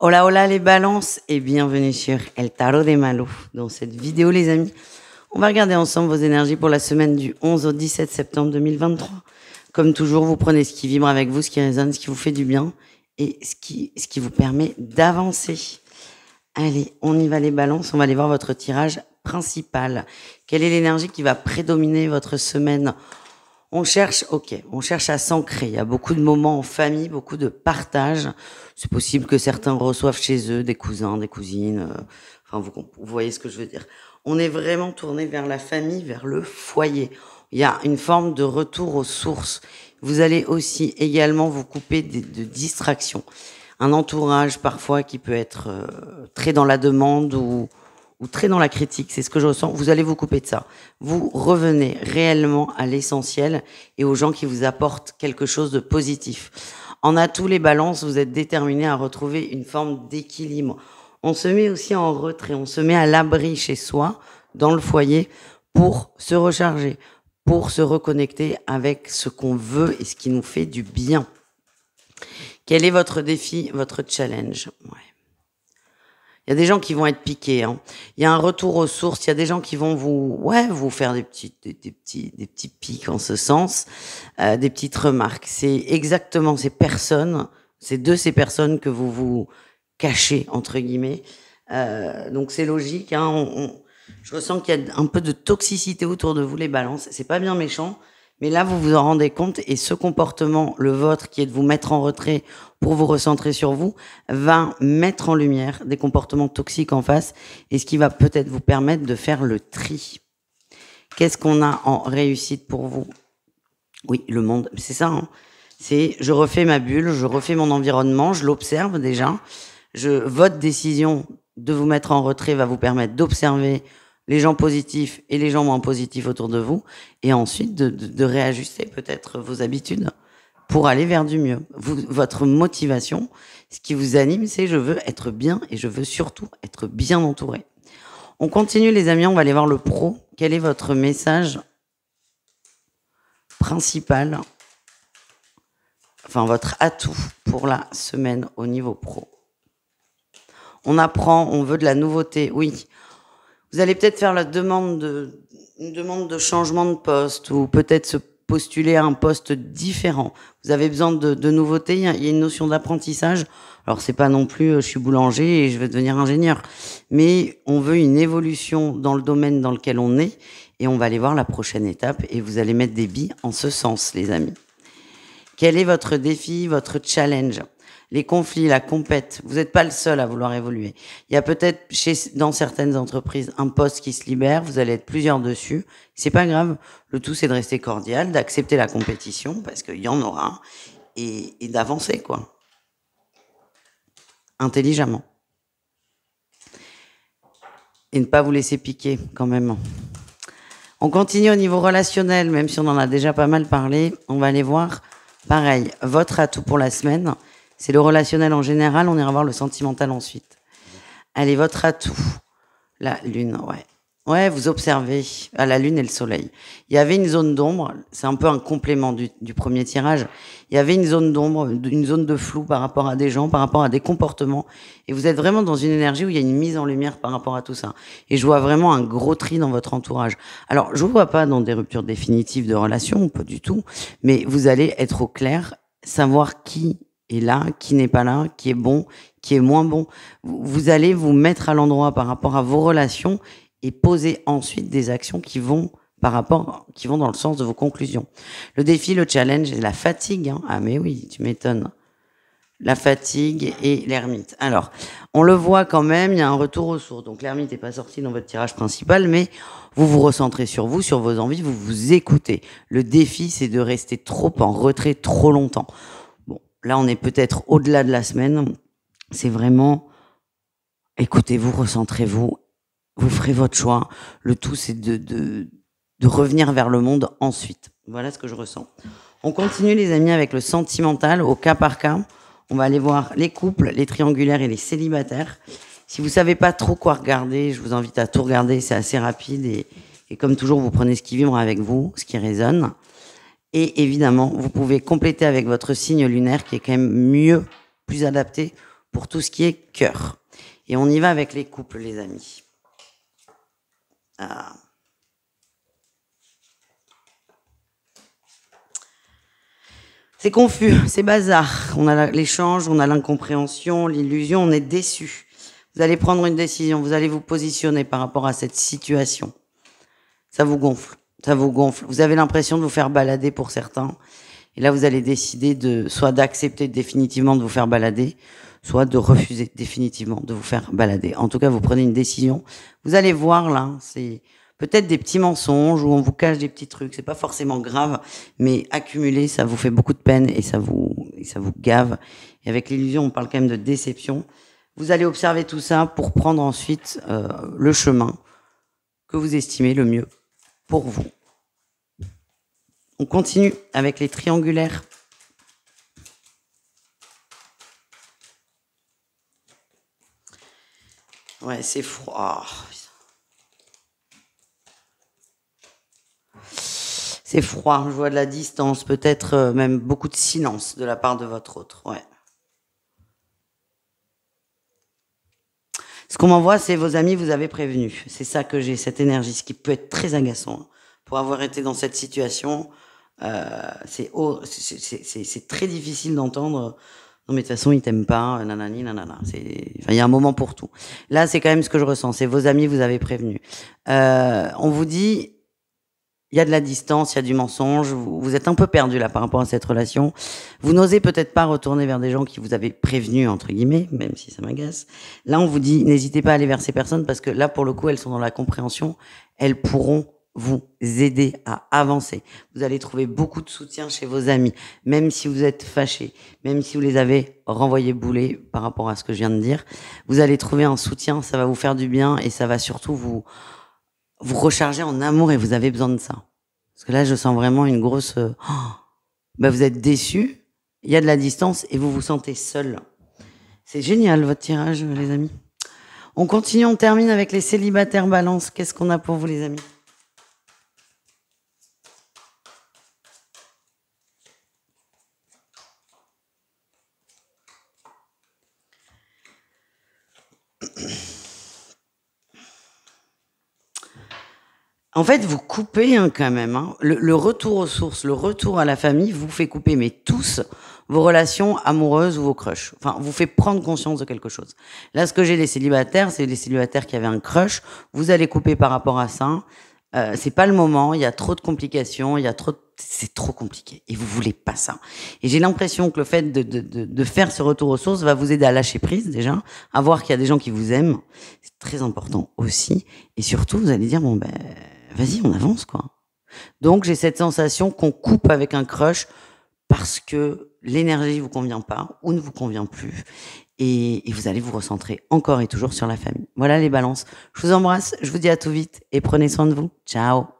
Hola, hola les balances et bienvenue sur El Tarot de Malo. Dans cette vidéo les amis, on va regarder ensemble vos énergies pour la semaine du 11 au 17 septembre 2023. Comme toujours, vous prenez ce qui vibre avec vous, ce qui résonne, ce qui vous fait du bien et ce qui vous permet d'avancer. Allez, on y va les balances, on va aller voir votre tirage principal. Quelle est l'énergie qui va prédominer votre semaine ? On cherche à s'ancrer. Il y a beaucoup de moments en famille, beaucoup de partage. C'est possible que certains reçoivent chez eux des cousins, des cousines. Enfin, vous voyez ce que je veux dire. On est vraiment tourné vers la famille, vers le foyer. Il y a une forme de retour aux sources. Vous allez aussi également vous couper de distractions. Un entourage parfois qui peut être très dans la demande ou très dans la critique, c'est ce que je ressens. Vous allez vous couper de ça. Vous revenez réellement à l'essentiel et aux gens qui vous apportent quelque chose de positif. En atout, les balances, vous êtes déterminés à retrouver une forme d'équilibre. On se met aussi en retrait, on se met à l'abri chez soi, dans le foyer, pour se recharger, pour se reconnecter avec ce qu'on veut et ce qui nous fait du bien. Quel est votre défi, votre challenge ? Il y a des gens qui vont être piqués. Il y a un retour aux sources. Il y a des gens qui vont vous faire des petits pics en ce sens, des petites remarques. C'est exactement ces personnes, c'est de ces personnes que vous vous cachez entre guillemets. Donc c'est logique. Je ressens qu'il y a un peu de toxicité autour de vous, les balances. C'est pas bien méchant. Mais là, vous vous en rendez compte et ce comportement, le vôtre, qui est de vous mettre en retrait pour vous recentrer sur vous, va mettre en lumière des comportements toxiques en face et ce qui va peut-être vous permettre de faire le tri. Qu'est-ce qu'on a en réussite pour vous ? Oui, le monde, c'est ça. C'est je refais ma bulle, je refais mon environnement, je l'observe déjà. Votre décision de vous mettre en retrait va vous permettre d'observer les gens positifs et les gens moins positifs autour de vous, et ensuite de réajuster peut-être vos habitudes pour aller vers du mieux. Votre motivation, ce qui vous anime, c'est je veux être bien et je veux surtout être bien entouré. On continue les amis, on va aller voir le pro. Quel est votre message principal, enfin votre atout pour la semaine au niveau pro ? On apprend, on veut de la nouveauté, oui. Vous allez peut-être faire une demande de changement de poste ou peut-être se postuler à un poste différent. Vous avez besoin de nouveautés, il y a une notion d'apprentissage. Alors c'est pas non plus je suis boulanger et je vais devenir ingénieur, mais on veut une évolution dans le domaine dans lequel on est et on va aller voir la prochaine étape et vous allez mettre des billes en ce sens les amis. Quel est votre défi, votre challenge ? Les conflits, la compète, vous n'êtes pas le seul à vouloir évoluer. Il y a peut-être dans certaines entreprises un poste qui se libère, vous allez être plusieurs dessus. C'est pas grave. Le tout, c'est de rester cordial, d'accepter la compétition, parce qu'il y en aura, et d'avancer, quoi. Intelligemment. Et ne pas vous laisser piquer, quand même. On continue au niveau relationnel, même si on en a déjà pas mal parlé. On va aller voir, pareil, votre atout pour la semaine. C'est le relationnel en général, on ira voir le sentimental ensuite. Allez, votre atout. La lune, Ouais, vous observez à la lune et le soleil. Il y avait une zone d'ombre, c'est un peu un complément du premier tirage. Il y avait une zone d'ombre, une zone de flou par rapport à des gens, par rapport à des comportements. Et vous êtes vraiment dans une énergie où il y a une mise en lumière par rapport à tout ça. Et je vois vraiment un gros tri dans votre entourage. Alors, je vous vois pas dans des ruptures définitives de relations, pas du tout. Mais vous allez être au clair, savoir qui est là, qui n'est pas là, qui est bon, qui est moins bon. Vous allez vous mettre à l'endroit par rapport à vos relations et poser ensuite des actions qui vont dans le sens de vos conclusions. Le défi, le challenge et la fatigue. Ah mais oui, tu m'étonnes. La fatigue et l'ermite. Alors, on le voit quand même, il y a un retour aux sources. Donc l'ermite n'est pas sorti dans votre tirage principal, mais vous vous recentrez sur vous, sur vos envies, vous vous écoutez. Le défi, c'est de rester trop en retrait trop longtemps. Là, on est peut-être au-delà de la semaine. C'est vraiment, écoutez-vous, recentrez-vous, vous ferez votre choix. Le tout, c'est de revenir vers le monde ensuite. Voilà ce que je ressens. On continue, les amis, avec le sentimental, au cas par cas. On va aller voir les couples, les triangulaires et les célibataires. Si vous savez pas trop quoi regarder, je vous invite à tout regarder. C'est assez rapide et comme toujours, vous prenez ce qui vibre avec vous, ce qui résonne. Et évidemment, vous pouvez compléter avec votre signe lunaire qui est quand même mieux, plus adapté pour tout ce qui est cœur. Et on y va avec les couples, les amis. Ah. C'est confus, c'est bazar. On a l'échange, on a l'incompréhension, l'illusion, on est déçu. Vous allez prendre une décision, vous allez vous positionner par rapport à cette situation. Ça vous gonfle, ça vous gonfle. Vous avez l'impression de vous faire balader pour certains. Et là, vous allez décider soit d'accepter définitivement de vous faire balader, soit de refuser définitivement de vous faire balader. En tout cas, vous prenez une décision. Vous allez voir là, c'est peut-être des petits mensonges où on vous cache des petits trucs. C'est pas forcément grave, mais accumuler, ça vous fait beaucoup de peine et ça vous gave. Et avec l'illusion, on parle quand même de déception. Vous allez observer tout ça pour prendre ensuite le chemin que vous estimez le mieux pour vous. On continue avec les triangulaires. Ouais, c'est froid. C'est froid, je vois de la distance, peut-être même beaucoup de silence de la part de votre autre. Ouais. Ce qu'on m'envoie, c'est vos amis, vous avez prévenu. C'est ça que j'ai, cette énergie, ce qui peut être très agaçant. Pour avoir été dans cette situation, c'est très difficile d'entendre. Non mais de toute façon, ils t'aiment pas, nanani, nanana. Enfin, il y a un moment pour tout. Là, c'est quand même ce que je ressens. C'est vos amis, vous avez prévenu. On vous dit, il y a de la distance, il y a du mensonge. Vous êtes un peu perdu là par rapport à cette relation. Vous n'osez peut-être pas retourner vers des gens qui vous avaient prévenu entre guillemets, même si ça m'agace. Là, on vous dit, n'hésitez pas à aller vers ces personnes parce que là, pour le coup, elles sont dans la compréhension. Elles pourront vous aider à avancer. Vous allez trouver beaucoup de soutien chez vos amis, même si vous êtes fâché, même si vous les avez renvoyés bouler par rapport à ce que je viens de dire. Vous allez trouver un soutien, ça va vous faire du bien et ça va surtout vous recharger en amour et vous avez besoin de ça. Parce que là, je sens vraiment une grosse... vous êtes déçus, il y a de la distance et vous vous sentez seul. C'est génial votre tirage, les amis. On continue, on termine avec les célibataires balance. Qu'est-ce qu'on a pour vous, les amis ? En fait, vous coupez quand même. Hein. Le retour aux sources, le retour à la famille vous fait couper, mais tous, vos relations amoureuses ou vos crushs. Enfin, vous fait prendre conscience de quelque chose. Là, ce que j'ai des célibataires, c'est des célibataires qui avaient un crush. Vous allez couper par rapport à ça. C'est pas le moment, il y a trop de complications, c'est trop compliqué. Et vous voulez pas ça. Et j'ai l'impression que le fait de faire ce retour aux sources va vous aider à lâcher prise, déjà, à voir qu'il y a des gens qui vous aiment. C'est très important aussi. Et surtout, vous allez dire, vas-y, on avance, quoi. Donc, j'ai cette sensation qu'on coupe avec un crush parce que l'énergie vous convient pas ou ne vous convient plus. Et vous allez vous recentrer encore et toujours sur la famille. Voilà les balances. Je vous embrasse, je vous dis à tout vite et prenez soin de vous. Ciao.